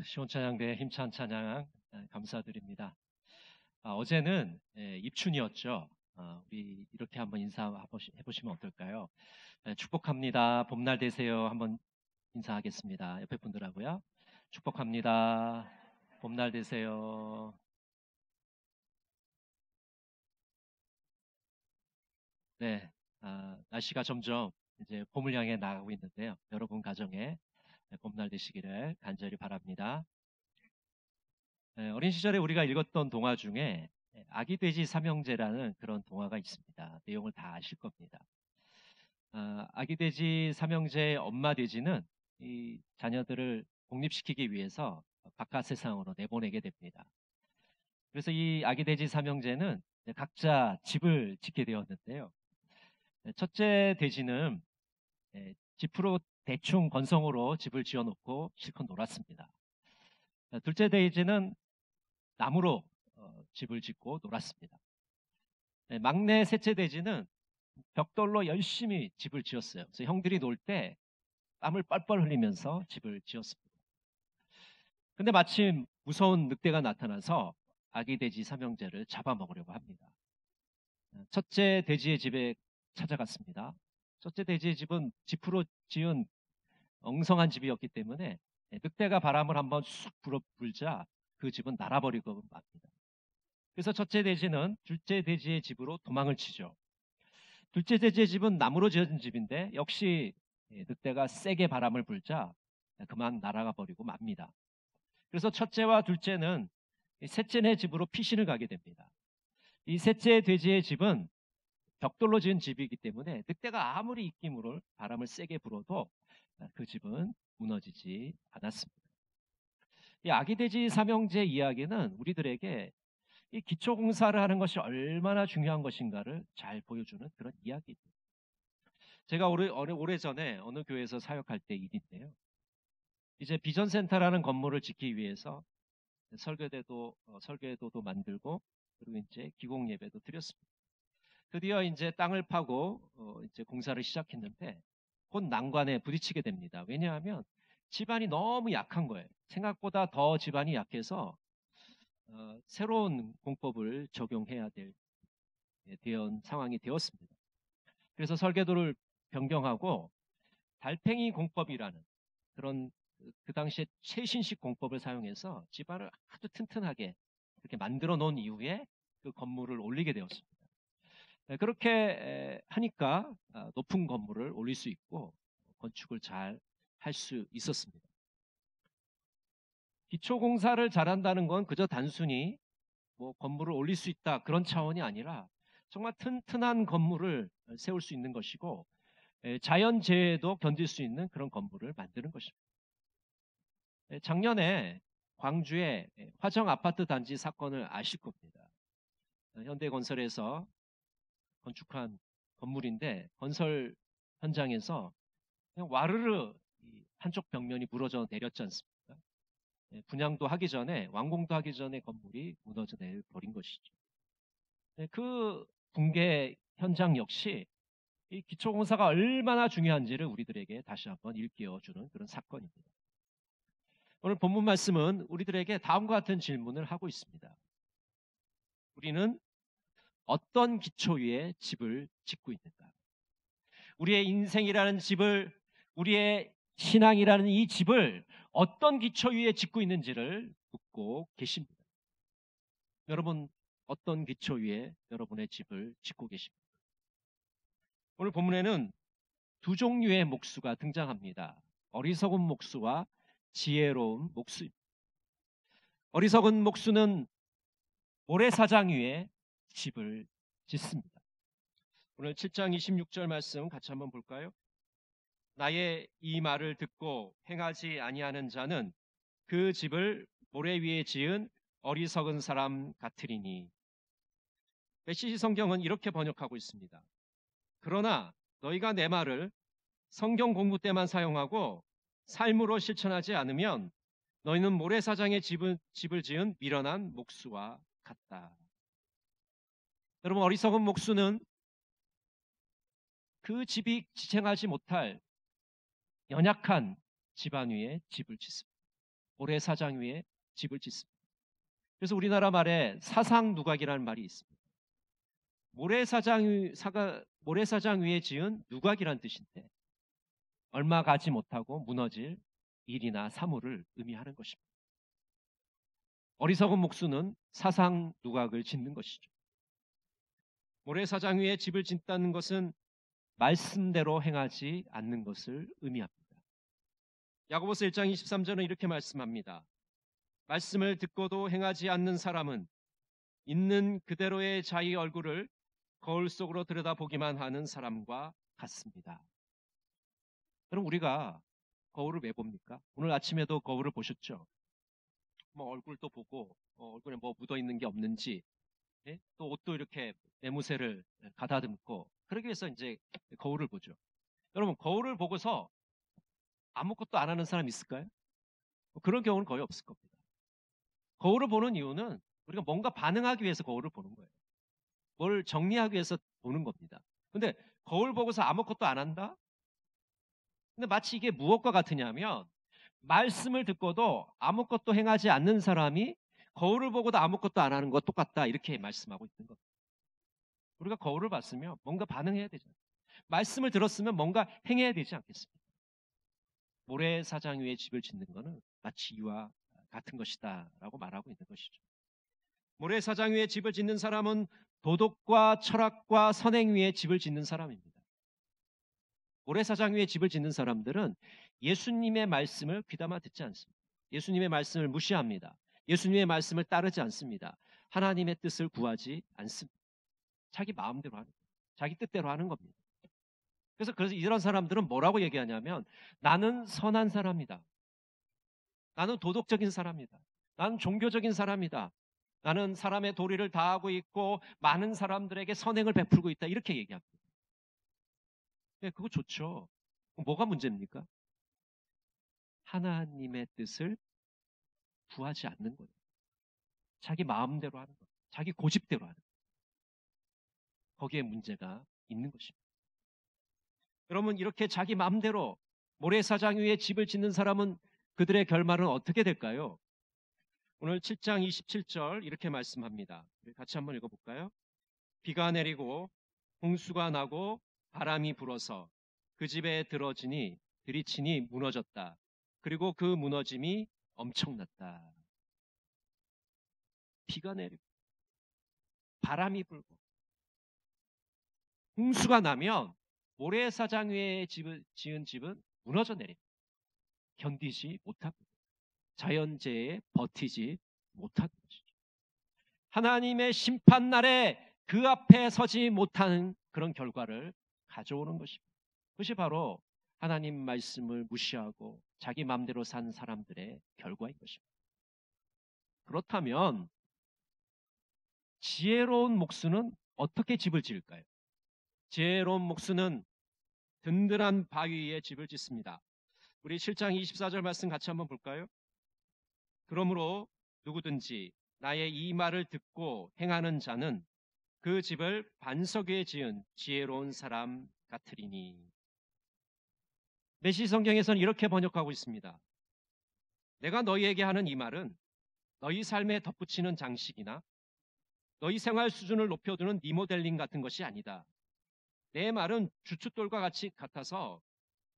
시온찬양대 힘찬 찬양 감사드립니다. 어제는 입춘이었죠. 우리 이렇게 한번 인사해보시면 어떨까요? 축복합니다. 봄날 되세요. 한번 인사하겠습니다. 옆에 분들하고요. 축복합니다. 봄날 되세요. 네, 날씨가 점점 이제 봄을 향해 나가고 있는데요. 여러분 가정에 봄날 되시기를 간절히 바랍니다. 어린 시절에 우리가 읽었던 동화 중에 아기 돼지 삼형제라는 그런 동화가 있습니다. 내용을 다 아실 겁니다. 아기 돼지 삼형제의 엄마 돼지는 이 자녀들을 독립시키기 위해서 바깥 세상으로 내보내게 됩니다. 그래서 이 아기 돼지 삼형제는 각자 집을 짓게 되었는데요. 첫째 돼지는 집으로 대충 건성으로 집을 지어놓고 실컷 놀았습니다. 둘째 돼지는 나무로 집을 짓고 놀았습니다. 막내 셋째 돼지는 벽돌로 열심히 집을 지었어요. 그래서 형들이 놀 때 땀을 뻘뻘 흘리면서 집을 지었습니다. 근데 마침 무서운 늑대가 나타나서 아기 돼지 삼형제를 잡아먹으려고 합니다. 첫째 돼지의 집에 찾아갔습니다. 첫째 돼지의 집은 지프로 지은 엉성한 집이었기 때문에 늑대가 바람을 한번 쑥 불자 그 집은 날아버리고 맙니다. 그래서 첫째 돼지는 둘째 돼지의 집으로 도망을 치죠. 둘째 돼지의 집은 나무로 지어진 집인데 역시 늑대가 세게 바람을 불자 그만 날아가 버리고 맙니다. 그래서 첫째와 둘째는 셋째네 집으로 피신을 가게 됩니다. 이 셋째 돼지의 집은 벽돌로 지은 집이기 때문에 늑대가 아무리 입김으로 바람을 세게 불어도 그 집은 무너지지 않았습니다. 이 아기 돼지 삼형제 이야기는 우리들에게 이 기초공사를 하는 것이 얼마나 중요한 것인가를 잘 보여주는 그런 이야기입니다. 제가 오래전에 어느 교회에서 사역할 때 일인데요. 이제 비전센터라는 건물을 짓기 위해서 설계도도 만들고 그리고 이제 기공 예배도 드렸습니다. 드디어 이제 땅을 파고 이제 공사를 시작했는데 곧 난관에 부딪히게 됩니다. 왜냐하면 집안이 너무 약한 거예요. 생각보다 더 집안이 약해서 새로운 공법을 적용해야 될 상황이 되었습니다. 그래서 설계도를 변경하고 달팽이 공법이라는 그런 그 당시에 최신식 공법을 사용해서 집안을 아주 튼튼하게 이렇게 만들어 놓은 이후에 그 건물을 올리게 되었습니다. 그렇게 하니까 높은 건물을 올릴 수 있고 건축을 잘 할 수 있었습니다. 기초공사를 잘한다는 건 그저 단순히 뭐 건물을 올릴 수 있다 그런 차원이 아니라 정말 튼튼한 건물을 세울 수 있는 것이고 자연재해도 견딜 수 있는 그런 건물을 만드는 것입니다. 작년에 광주의 화정 아파트 단지 사건을 아실 겁니다. 현대건설에서 건축한 건물인데 건설 현장에서 그냥 와르르 한쪽 벽면이 무너져 내렸지 않습니까? 분양도 하기 전에 완공도 하기 전에 건물이 무너져 내버린 것이죠. 그 붕괴 현장 역시 이 기초공사가 얼마나 중요한지를 우리들에게 다시 한번 일깨워주는 그런 사건입니다. 오늘 본문 말씀은 우리들에게 다음과 같은 질문을 하고 있습니다. 우리는 어떤 기초 위에 집을 짓고 있는가? 우리의 인생이라는 집을, 우리의 신앙이라는 이 집을 어떤 기초 위에 짓고 있는지를 묻고 계십니다. 여러분, 어떤 기초 위에 여러분의 집을 짓고 계십니까? 오늘 본문에는 두 종류의 목수가 등장합니다. 어리석은 목수와 지혜로운 목수입니다. 어리석은 목수는 모래사장 위에 집을 짓습니다. 오늘 7장 26절 말씀 같이 한번 볼까요? 나의 이 말을 듣고 행하지 아니하는 자는 그 집을 모래 위에 지은 어리석은 사람 같으리니. 메시지 성경은 이렇게 번역하고 있습니다. 그러나 너희가 내 말을 성경 공부 때만 사용하고 삶으로 실천하지 않으면 너희는 모래사장에 집을 지은 미련한 목수와 같다. 여러분, 어리석은 목수는 그 집이 지탱하지 못할 연약한 집안 위에 집을 짓습니다. 모래사장 위에 집을 짓습니다. 그래서 우리나라 말에 사상누각이라는 말이 있습니다. 모래사장 위에 지은 누각이란 뜻인데 얼마 가지 못하고 무너질 일이나 사물을 의미하는 것입니다. 어리석은 목수는 사상누각을 짓는 것이죠. 모래사장 위에 집을 짓다는 것은 말씀대로 행하지 않는 것을 의미합니다. 야고보서 1장 23절은 이렇게 말씀합니다. 말씀을 듣고도 행하지 않는 사람은 있는 그대로의 자기 얼굴을 거울 속으로 들여다보기만 하는 사람과 같습니다. 그럼 우리가 거울을 왜 봅니까? 오늘 아침에도 거울을 보셨죠? 얼굴도 보고 얼굴에 뭐 묻어 있는 게 없는지, 예? 또 옷도 이렇게 매무새를 가다듬고 그러기 위해서 이제 거울을 보죠. 여러분, 거울을 보고서 아무것도 안 하는 사람 있을까요? 그런 경우는 거의 없을 겁니다. 거울을 보는 이유는 우리가 뭔가 반응하기 위해서 거울을 보는 거예요. 뭘 정리하기 위해서 보는 겁니다. 근데 거울 보고서 아무것도 안 한다? 근데 마치 이게 무엇과 같으냐면 말씀을 듣고도 아무것도 행하지 않는 사람이 거울을 보고도 아무것도 안 하는 것 똑같다, 이렇게 말씀하고 있는 겁니다. 우리가 거울을 봤으면 뭔가 반응해야 되잖아요. 말씀을 들었으면 뭔가 행해야 되지 않겠습니까? 모래사장 위에 집을 짓는 것은 마치 이와 같은 것이다 라고 말하고 있는 것이죠. 모래사장 위에 집을 짓는 사람은 도덕과 철학과 선행 위에 집을 짓는 사람입니다. 모래사장 위에 집을 짓는 사람들은 예수님의 말씀을 귀담아 듣지 않습니다. 예수님의 말씀을 무시합니다. 예수님의 말씀을 따르지 않습니다. 하나님의 뜻을 구하지 않습니다. 자기 마음대로 하는 거예요. 자기 뜻대로 하는 겁니다. 그래서 이런 사람들은 뭐라고 얘기하냐면 나는 선한 사람이다. 나는 도덕적인 사람이다. 나는 종교적인 사람이다. 나는 사람의 도리를 다하고 있고 많은 사람들에게 선행을 베풀고 있다. 이렇게 얘기합니다. 네, 그거 좋죠. 뭐가 문제입니까? 하나님의 뜻을 구하지 않는 거예요. 자기 마음대로 하는 거예요. 자기 고집대로 하는 거예요. 거기에 문제가 있는 것입니다. 여러분, 이렇게 자기 마음대로 모래사장 위에 집을 짓는 사람은 그들의 결말은 어떻게 될까요? 오늘 7장 27절 이렇게 말씀합니다. 같이 한번 읽어볼까요? 비가 내리고 홍수가 나고 바람이 불어서 그 집에 들이치니 무너졌다. 그리고 그 무너짐이 엄청났다. 비가 내리고 바람이 불고 홍수가 나면 모래사장 위에 지은 집은 무너져 내립니다. 견디지 못합니다. 자연재해에 버티지 못하는 것이죠. 하나님의 심판날에 그 앞에 서지 못하는 그런 결과를 가져오는 것입니다. 그것이 바로 하나님 말씀을 무시하고 자기 마음대로 산 사람들의 결과인 것입니다. 그렇다면 지혜로운 목수는 어떻게 집을 지을까요? 지혜로운 목수는 든든한 바위 위에 집을 짓습니다. 우리 7장 24절 말씀 같이 한번 볼까요? 그러므로 누구든지 나의 이 말을 듣고 행하는 자는 그 집을 반석 위에 지은 지혜로운 사람 같으리니. 메시 성경에서는 이렇게 번역하고 있습니다. 내가 너희에게 하는 이 말은 너희 삶에 덧붙이는 장식이나 너희 생활 수준을 높여두는 리모델링 같은 것이 아니다. 내 말은 주춧돌과 같이 같아서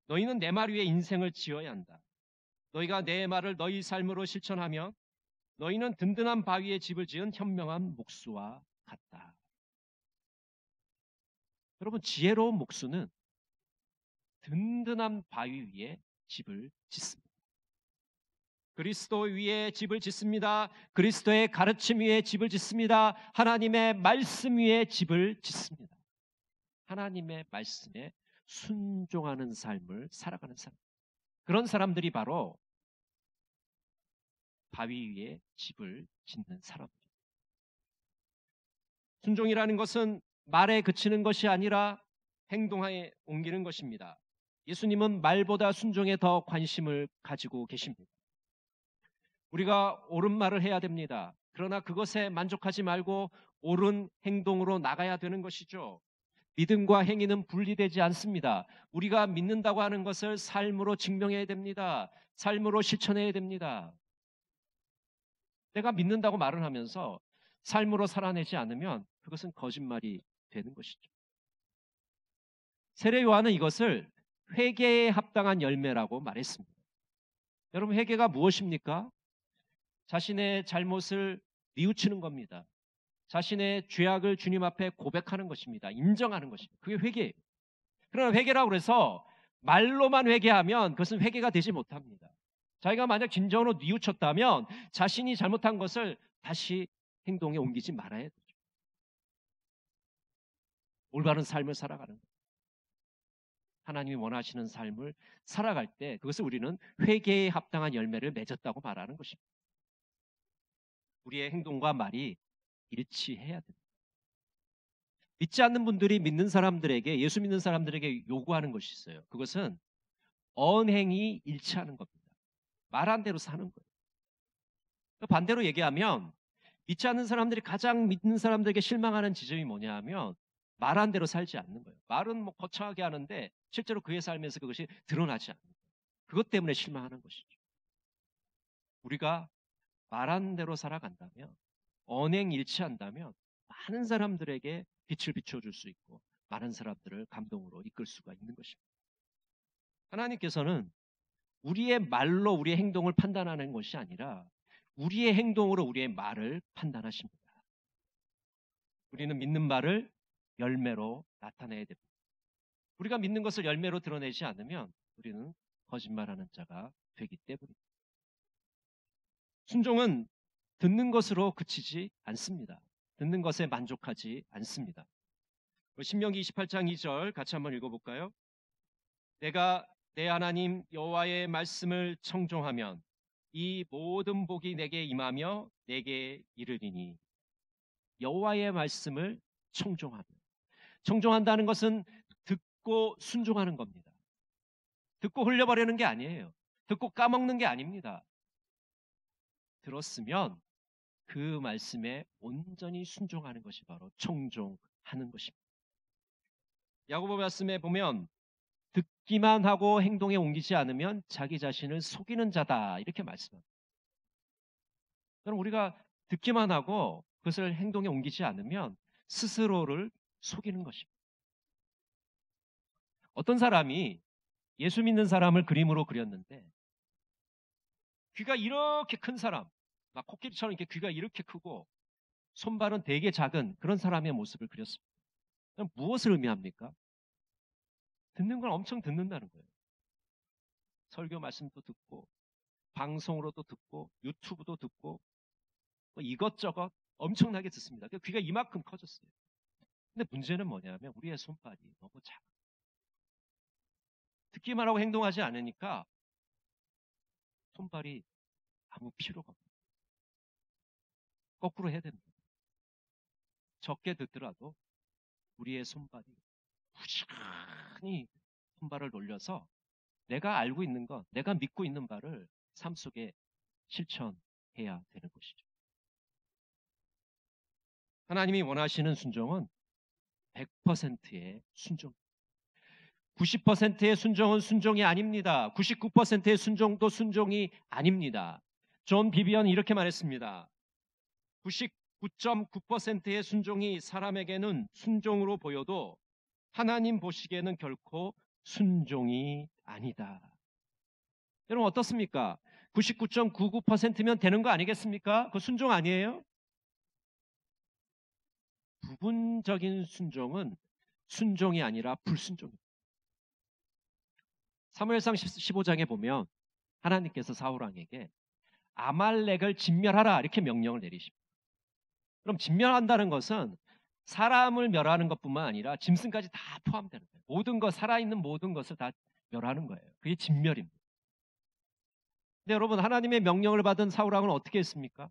너희는 내 말 위에 인생을 지어야 한다. 너희가 내 말을 너희 삶으로 실천하며 너희는 든든한 바위에 집을 지은 현명한 목수와 같다. 여러분, 지혜로운 목수는 든든한 바위 위에 집을 짓습니다. 그리스도 위에 집을 짓습니다. 그리스도의 가르침 위에 집을 짓습니다. 하나님의 말씀 위에 집을 짓습니다. 하나님의 말씀에 순종하는 삶을 살아가는 사람, 그런 사람들이 바로 바위 위에 집을 짓는 사람입니다. 순종이라는 것은 말에 그치는 것이 아니라 행동에 옮기는 것입니다. 예수님은 말보다 순종에 더 관심을 가지고 계십니다. 우리가 옳은 말을 해야 됩니다. 그러나 그것에 만족하지 말고 옳은 행동으로 나가야 되는 것이죠. 믿음과 행위는 분리되지 않습니다. 우리가 믿는다고 하는 것을 삶으로 증명해야 됩니다. 삶으로 실천해야 됩니다. 내가 믿는다고 말을 하면서 삶으로 살아내지 않으면 그것은 거짓말이 되는 것이죠. 세례 요한은 이것을 회개에 합당한 열매라고 말했습니다. 여러분, 회개가 무엇입니까? 자신의 잘못을 뉘우치는 겁니다. 자신의 죄악을 주님 앞에 고백하는 것입니다. 인정하는 것입니다. 그게 회개예요. 그러나 회개라고 해서 말로만 회개하면 그것은 회개가 되지 못합니다. 자기가 만약 진정으로 뉘우쳤다면 자신이 잘못한 것을 다시 행동에 옮기지 말아야 되죠. 올바른 삶을 살아가는 거예요. 하나님이 원하시는 삶을 살아갈 때 그것을 우리는 회개에 합당한 열매를 맺었다고 말하는 것입니다. 우리의 행동과 말이 일치해야 됩니다. 믿지 않는 분들이 믿는 사람들에게, 예수 믿는 사람들에게 요구하는 것이 있어요. 그것은 언행이 일치하는 겁니다. 말한 대로 사는 거예요. 반대로 얘기하면 믿지 않는 사람들이 가장 믿는 사람들에게 실망하는 지점이 뭐냐 하면 말한 대로 살지 않는 거예요. 말은 뭐 거창하게 하는데 실제로 그의 삶에서 그것이 드러나지 않는 거예요. 그것 때문에 실망하는 것이죠. 우리가 말한 대로 살아간다면, 언행 일치한다면 많은 사람들에게 빛을 비춰줄 수 있고 많은 사람들을 감동으로 이끌 수가 있는 것입니다. 하나님께서는 우리의 말로 우리의 행동을 판단하는 것이 아니라 우리의 행동으로 우리의 말을 판단하십니다. 우리는 믿는 말을 열매로 나타내야 됩니다. 우리가 믿는 것을 열매로 드러내지 않으면 우리는 거짓말하는 자가 되기 때문입니다. 순종은 듣는 것으로 그치지 않습니다. 듣는 것에 만족하지 않습니다. 신명기 28장 2절 같이 한번 읽어볼까요? 내가 내 하나님 여호와의 말씀을 청종하면 이 모든 복이 내게 임하며 내게 이르리니. 여호와의 말씀을 청종하면, 청종한다는 것은 듣고 순종하는 겁니다. 듣고 흘려버리는 게 아니에요. 듣고 까먹는 게 아닙니다. 들었으면 그 말씀에 온전히 순종하는 것이 바로 청종하는 것입니다. 야고보 말씀에 보면 듣기만 하고 행동에 옮기지 않으면 자기 자신을 속이는 자다 이렇게 말씀합니다. 그럼 우리가 듣기만 하고 그것을 행동에 옮기지 않으면 스스로를 속이는 것입니다. 어떤 사람이 예수 믿는 사람을 그림으로 그렸는데 귀가 이렇게 큰 사람, 막 코끼리처럼 이렇게 귀가 이렇게 크고 손발은 되게 작은 그런 사람의 모습을 그렸습니다. 그럼 무엇을 의미합니까? 듣는 걸 엄청 듣는다는 거예요. 설교 말씀도 듣고 방송으로도 듣고 유튜브도 듣고 뭐 이것저것 엄청나게 듣습니다. 귀가 이만큼 커졌어요. 근데 문제는 뭐냐면 우리의 손발이 너무 작아. 듣기만 하고 행동하지 않으니까 손발이 아무 필요가 없어요. 거꾸로 해야 됩니다. 적게 듣더라도 우리의 손발이 부지런히 손발을 돌려서 내가 알고 있는 것, 내가 믿고 있는 바를 삶 속에 실천해야 되는 것이죠. 하나님이 원하시는 순종은 100%의 순종. 90%의 순종은 순종이 아닙니다. 99%의 순종도 순종이 아닙니다. 존 비비언이 이렇게 말했습니다. 99.9%의 순종이 사람에게는 순종으로 보여도 하나님 보시기에는 결코 순종이 아니다. 여러분 어떻습니까? 99.99%면 되는 거 아니겠습니까? 그 순종 아니에요? 부분적인 순종은 순종이 아니라 불순종입니다. 사무엘상 15장에 보면 하나님께서 사울왕에게 아말렉을 진멸하라 이렇게 명령을 내리십니다. 그럼 진멸한다는 것은 사람을 멸하는 것뿐만 아니라 짐승까지 다 포함되는 거예요. 모든 것, 살아있는 모든 것을 다 멸하는 거예요. 그게 진멸입니다. 근데 여러분 하나님의 명령을 받은 사울왕은 어떻게 했습니까?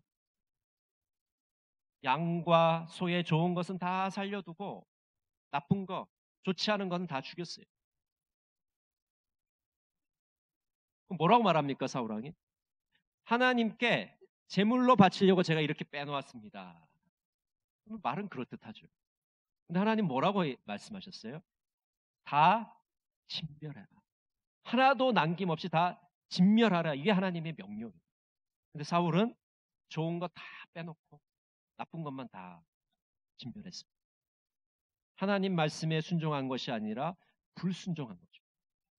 양과 소의 좋은 것은 다 살려두고 나쁜 거, 좋지 않은 것은 다 죽였어요. 그럼 뭐라고 말합니까 사울왕이? 하나님께 제물로 바치려고 제가 이렇게 빼놓았습니다. 말은 그럴듯하죠. 근데 하나님 뭐라고 말씀하셨어요? 다 진멸해라. 하나도 남김없이 다 진멸하라. 이게 하나님의 명령이에요. 근데 사울은 좋은 거 다 빼놓고 나쁜 것만 다 진멸했습니다. 하나님 말씀에 순종한 것이 아니라 불순종한 거죠.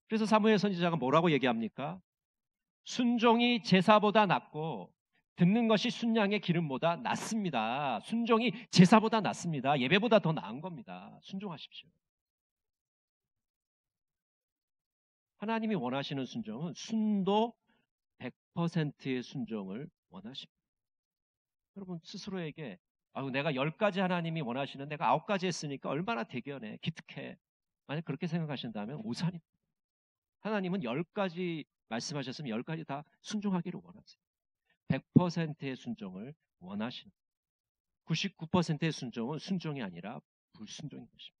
그래서 사무엘 선지자가 뭐라고 얘기합니까? 순종이 제사보다 낫고 듣는 것이 순양의 기름보다 낫습니다. 순종이 제사보다 낫습니다. 예배보다 더 나은 겁니다. 순종하십시오. 하나님이 원하시는 순종은 순도 100%의 순종을 원하십니다. 여러분 스스로에게 내가 10가지 하나님이 원하시는 내가 9가지 했으니까 얼마나 대견해, 기특해. 만약 그렇게 생각하신다면 오산입니다. 하나님은 10가지 말씀하셨으면 10가지 다 순종하기를 원하세요. 100%의 순종을 원하시는 99%의 순종은 순종이 아니라 불순종인 것입니다.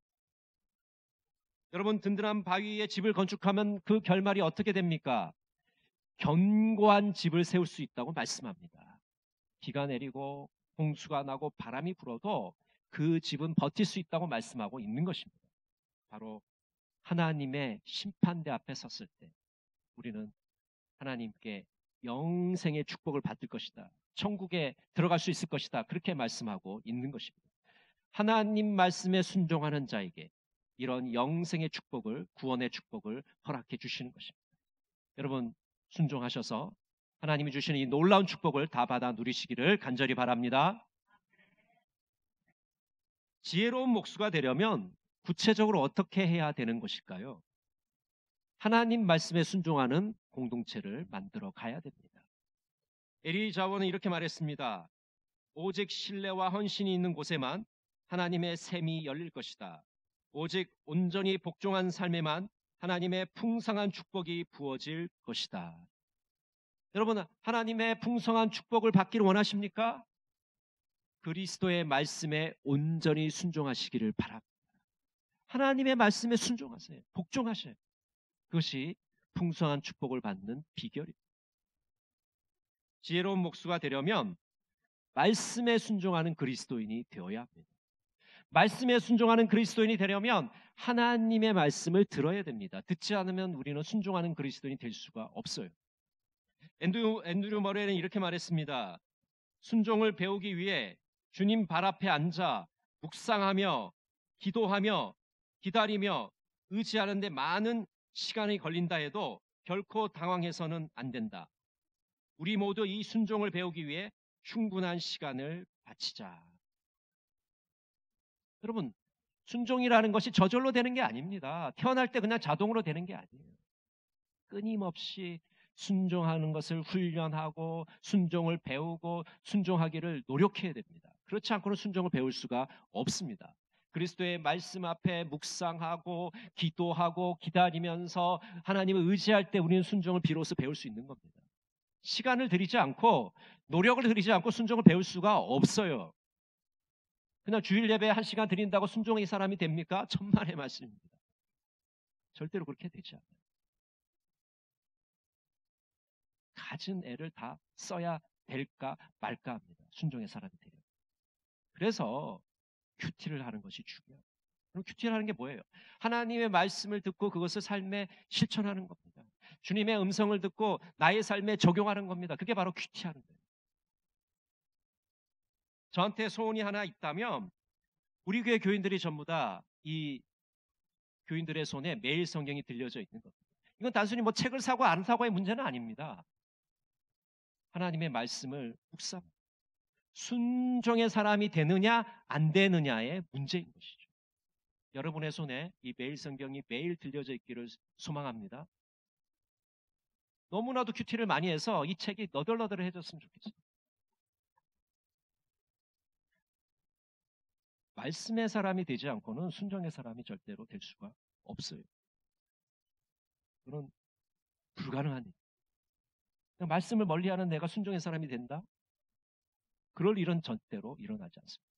여러분 든든한 바위 위에 집을 건축하면 그 결말이 어떻게 됩니까? 견고한 집을 세울 수 있다고 말씀합니다. 비가 내리고 홍수가 나고 바람이 불어도 그 집은 버틸 수 있다고 말씀하고 있는 것입니다. 바로 하나님의 심판대 앞에 섰을 때 우리는 하나님께 영생의 축복을 받을 것이다. 천국에 들어갈 수 있을 것이다. 그렇게 말씀하고 있는 것입니다. 하나님 말씀에 순종하는 자에게 이런 영생의 축복을, 구원의 축복을 허락해 주시는 것입니다. 여러분 순종하셔서 하나님이 주시는 이 놀라운 축복을 다 받아 누리시기를 간절히 바랍니다. 지혜로운 목수가 되려면 구체적으로 어떻게 해야 되는 것일까요? 하나님 말씀에 순종하는 공동체를 만들어 가야 됩니다. 에리 자원은 이렇게 말했습니다. 오직 신뢰와 헌신이 있는 곳에만 하나님의 샘이 열릴 것이다. 오직 온전히 복종한 삶에만 하나님의 풍성한 축복이 부어질 것이다. 여러분 하나님의 풍성한 축복을 받기를 원하십니까? 그리스도의 말씀에 온전히 순종하시기를 바랍니다. 하나님의 말씀에 순종하세요. 복종하세요. 그것이 풍성한 축복을 받는 비결입니다. 지혜로운 목수가 되려면 말씀에 순종하는 그리스도인이 되어야 합니다. 말씀에 순종하는 그리스도인이 되려면 하나님의 말씀을 들어야 됩니다. 듣지 않으면 우리는 순종하는 그리스도인이 될 수가 없어요. 앤드류 머레는 이렇게 말했습니다. 순종을 배우기 위해 주님 발 앞에 앉아 묵상하며 기도하며 기다리며 의지하는 데 많은 시간이 걸린다 해도 결코 당황해서는 안 된다. 우리 모두 이 순종을 배우기 위해 충분한 시간을 바치자. 여러분 순종이라는 것이 저절로 되는 게 아닙니다. 태어날 때 그냥 자동으로 되는 게 아니에요. 끊임없이 순종하는 것을 훈련하고 순종을 배우고 순종하기를 노력해야 됩니다. 그렇지 않고는 순종을 배울 수가 없습니다. 그리스도의 말씀 앞에 묵상하고 기도하고 기다리면서 하나님을 의지할 때 우리는 순종을 비로소 배울 수 있는 겁니다. 시간을 들이지 않고 노력을 들이지 않고 순종을 배울 수가 없어요. 그냥 주일 예배에 1시간 드린다고 순종의 사람이 됩니까? 천만의 말씀입니다. 절대로 그렇게 되지 않아요. 가진 애를 다 써야 될까 말까 합니다. 순종의 사람이 되려면. 그래서 큐티를 하는 것이 중요해요. 그럼 큐티를 하는 게 뭐예요? 하나님의 말씀을 듣고 그것을 삶에 실천하는 겁니다. 주님의 음성을 듣고 나의 삶에 적용하는 겁니다. 그게 바로 큐티하는 거예요. 저한테 소원이 하나 있다면 우리 교회 교인들이 전부 다 이 교인들의 손에 매일 성경이 들려져 있는 겁니다. 이건 단순히 뭐 책을 사고 안 사고의 문제는 아닙니다. 하나님의 말씀을 묵상, 순종의 사람이 되느냐 안 되느냐의 문제인 것이죠. 여러분의 손에 이 매일 성경이 매일 들려져 있기를 소망합니다. 너무나도 큐티를 많이 해서 이 책이 너덜너덜해졌으면 좋겠어요. 말씀의 사람이 되지 않고는 순종의 사람이 절대로 될 수가 없어요. 그건 불가능한 일. 말씀을 멀리하는 내가 순종의 사람이 된다? 그럴 일은 절대로 일어나지 않습니다.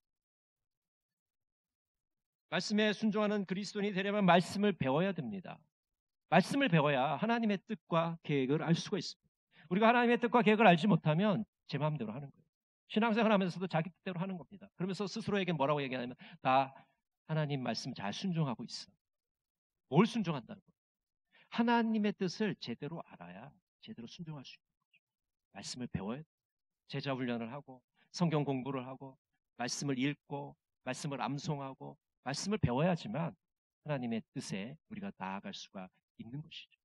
말씀에 순종하는 그리스도인이 되려면 말씀을 배워야 됩니다. 말씀을 배워야 하나님의 뜻과 계획을 알 수가 있습니다. 우리가 하나님의 뜻과 계획을 알지 못하면 제 마음대로 하는 거예요. 신앙생활 하면서도 자기 뜻대로 하는 겁니다. 그러면서 스스로에게 뭐라고 얘기하냐면 나 하나님 말씀 잘 순종하고 있어. 뭘 순종한다는 거예요? 하나님의 뜻을 제대로 알아야 제대로 순종할 수 있는 거죠. 말씀을 배워야 돼요. 제자 훈련을 하고 성경 공부를 하고 말씀을 읽고 말씀을 암송하고 말씀을 배워야지만 하나님의 뜻에 우리가 나아갈 수가 있는 것이죠.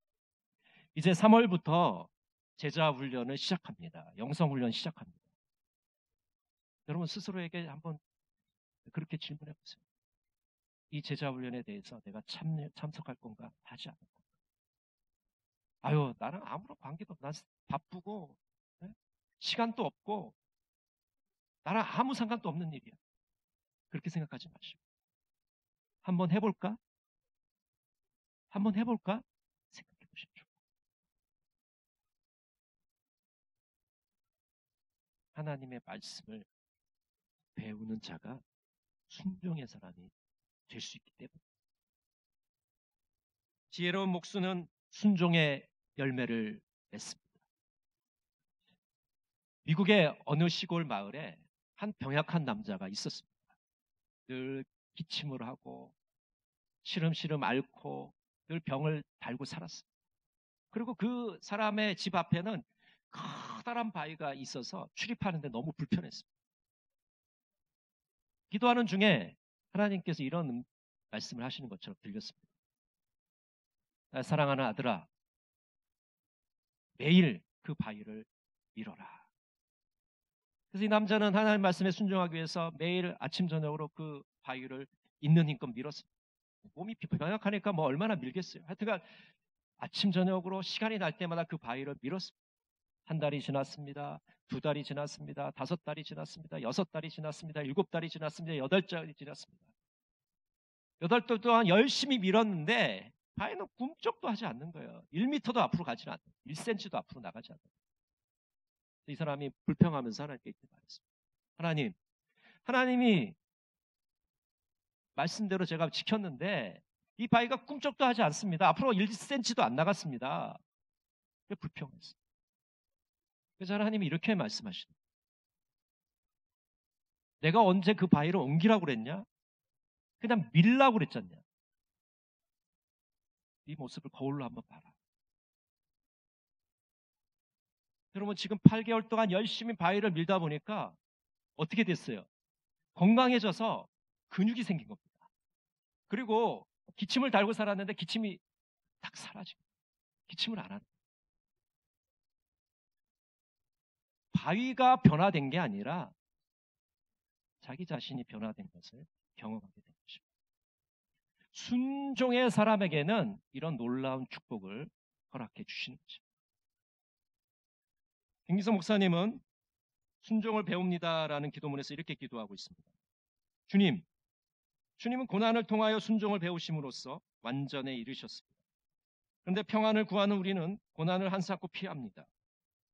이제 3월부터 제자 훈련을 시작합니다. 영성 훈련 시작합니다. 여러분 스스로에게 한번 그렇게 질문해 보세요. 이 제자 훈련에 대해서 내가 참석할 건가 하지 않을 건가? 아유, 나는 아무런 관계도 없고 난 바쁘고 시간도 없고 나랑 아무 상관도 없는 일이야. 그렇게 생각하지 마시고 한번 해볼까? 한번 해볼까? 생각해 보십시오. 하나님의 말씀을 배우는 자가 순종의 사람이 될 수 있기 때문에 지혜로운 목수는 순종의 열매를 맺습니다. 미국의 어느 시골 마을에 한 병약한 남자가 있었습니다. 늘 기침을 하고 시름시름 앓고 늘 병을 달고 살았어요. 그리고 그 사람의 집 앞에는 커다란 바위가 있어서 출입하는데 너무 불편했습니다. 기도하는 중에 하나님께서 이런 말씀을 하시는 것처럼 들렸습니다. 사랑하는 아들아, 매일 그 바위를 밀어라. 그래서 이 남자는 하나님 말씀에 순종하기 위해서 매일 아침 저녁으로 그 바위를 있는 힘껏 밀었습니다. 몸이 병약하니까 뭐 얼마나 밀겠어요. 하여튼간 아침 저녁으로 시간이 날 때마다 그 바위를 밀었습니다. 한 달이 지났습니다. 2달이 지났습니다. 5달이 지났습니다. 6달이 지났습니다. 7달이 지났습니다. 8달이 지났습니다. 8달 동안 열심히 밀었는데 바위는 꿈쩍도 하지 않는 거예요. 1m도 앞으로 가지 않아요. 1cm도 앞으로 나가지 않아요. 이 사람이 불평하면서 하나님께 이렇게 말했습니다. 하나님이 말씀대로 제가 지켰는데 이 바위가 꿈쩍도 하지 않습니다. 앞으로 1cm도 안 나갔습니다. 불평했어요. 그래서 하나님이 이렇게 말씀하시는 거예요. 내가 언제 그 바위를 옮기라고 그랬냐? 그냥 밀라고 그랬잖냐? 이 모습을 거울로 한번 봐라. 여러분 지금 8개월 동안 열심히 바위를 밀다 보니까 어떻게 됐어요? 건강해져서 근육이 생긴 겁니다. 그리고 기침을 달고 살았는데 기침이 딱 사라지고 기침을 안 하는 거예요. 바위가 변화된 게 아니라 자기 자신이 변화된 것을 경험하게 된 것입니다. 순종의 사람에게는 이런 놀라운 축복을 허락해 주시는 것입니다. 김기성 목사님은 순종을 배웁니다라는 기도문에서 이렇게 기도하고 있습니다. 주님은 고난을 통하여 순종을 배우심으로써 완전에 이르셨습니다. 그런데 평안을 구하는 우리는 고난을 한사코 피합니다.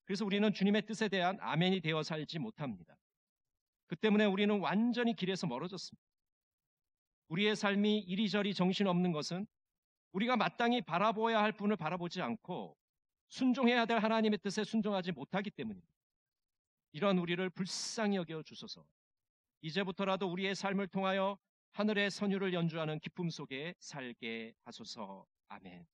그래서 우리는 주님의 뜻에 대한 아멘이 되어 살지 못합니다. 그 때문에 우리는 완전히 길에서 멀어졌습니다. 우리의 삶이 이리저리 정신없는 것은 우리가 마땅히 바라보아야 할 분을 바라보지 않고 순종해야 될 하나님의 뜻에 순종하지 못하기 때문입니다. 이런 우리를 불쌍히 여겨 주소서. 이제부터라도 우리의 삶을 통하여 하늘의 선율을 연주하는 기쁨 속에 살게 하소서. 아멘.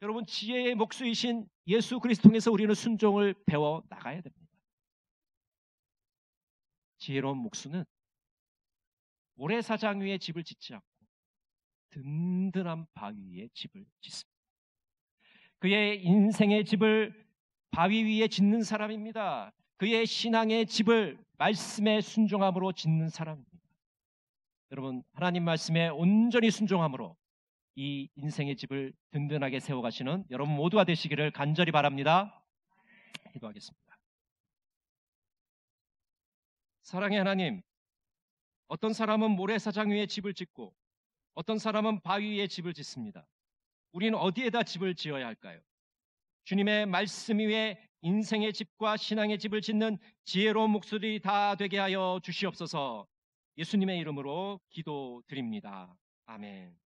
여러분 지혜의 목수이신 예수 그리스도 통해서 우리는 순종을 배워 나가야 됩니다. 지혜로운 목수는 모래사장 위에 집을 짓지 않고 든든한 바위 위에 집을 짓습니다. 그의 인생의 집을 바위 위에 짓는 사람입니다. 그의 신앙의 집을 말씀에 순종함으로 짓는 사람입니다. 여러분 하나님 말씀에 온전히 순종함으로 이 인생의 집을 든든하게 세워가시는 여러분 모두가 되시기를 간절히 바랍니다. 기도하겠습니다. 사랑의 하나님, 어떤 사람은 모래사장 위에 집을 짓고 어떤 사람은 바위 위에 집을 짓습니다. 우리는 어디에다 집을 지어야 할까요? 주님의 말씀 위에 인생의 집과 신앙의 집을 짓는 지혜로운 목소리 다 되게 하여 주시옵소서. 예수님의 이름으로 기도드립니다. 아멘.